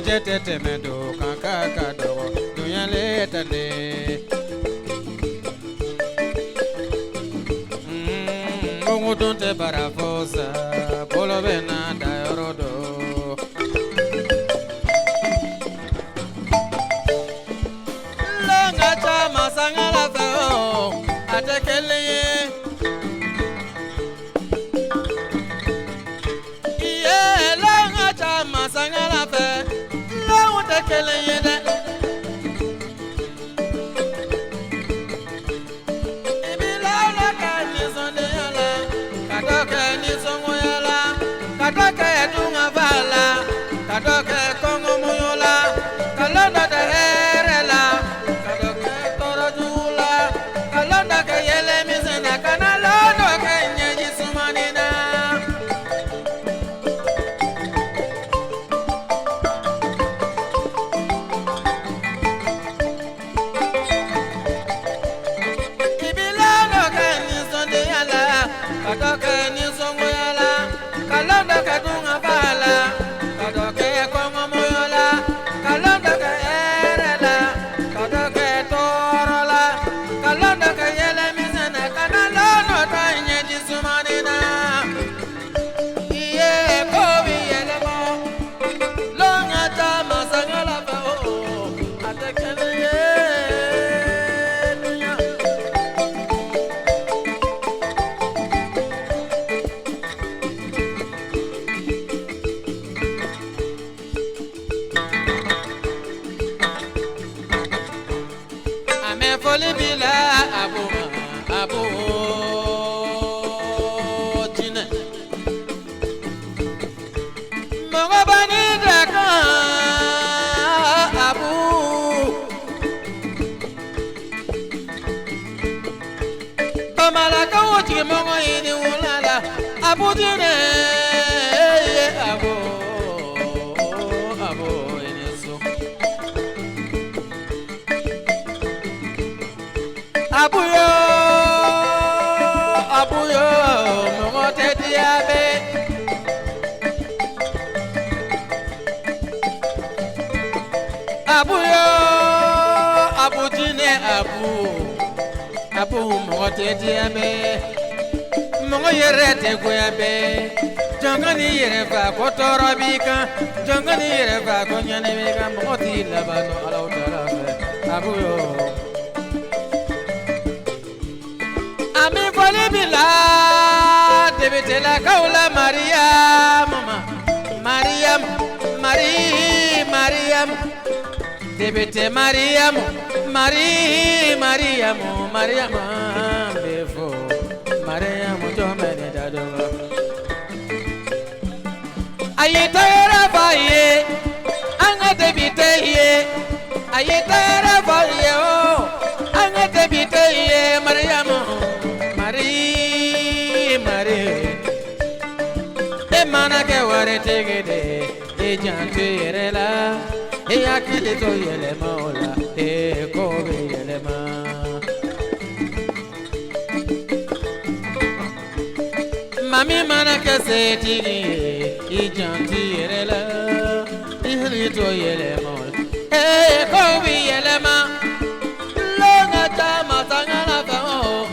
jete temendo kakaka dogo dunya letane Mungu tunte barafosa polo bena dayorodo Longa chama sangala feo atekele Masangala fe, la uta kele yede. Ibila la kani sonde yala, katoke ni songo yala, katoke edunga vala, katoke kongo muyola, kalonda de herela, katoke torojula, kalonda ke yele mizena kanalondo ke nyeji sumanina. Kadoke ni songo yala, kalonda kadunga bala, kadoke kongo moyola, kalonda ka erela, kadoke torola, kalonda ka yele misena kanalono tanye jisumanina. Iye kobi yele mo, longa tama sangala ba o, atekele ye. Folibila abu tine Mongo bani daka abu Kamala kawoti mongo ini ulala abu tine abu ini so Abuyo, mongo te diabe. Abuyo, abujine abu mongo te diabe. Mongo yere te kuyabe. Jangani yere fa kotoro bika, jangani yere fa konyane bika. Mongo ti labano ala utara abuyo. Ami folibila debitela kaula Mariam debite Mariam befo Mariam jomene dado ayitara baye anga debite ye ayitara baye o anga debite ye Mariam Emana ke ware tegede e jantu yerela e akili to yele mola e kobe yele ma Mami mana ke se tigi e jantu yerela e hili to yele mola e kobe yele ma Longa chama sangala fa o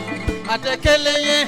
atekele ye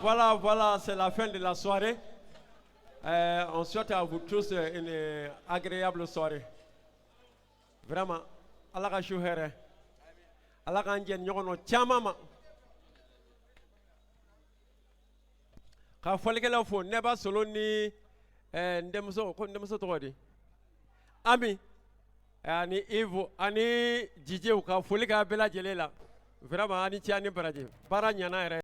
Voilà, c'est la fin de la soirée. On souhaite à vous tous une agréable soirée. Vraiment, Allah ka shuhere. Allah ka njen nyogono chamama. Ka folikela fo neba solo ni ndemso to di. Ami ani Ivo ani Jije ka folika bela jelela. Vraiment ani tiani baraji. Bara nyana ere.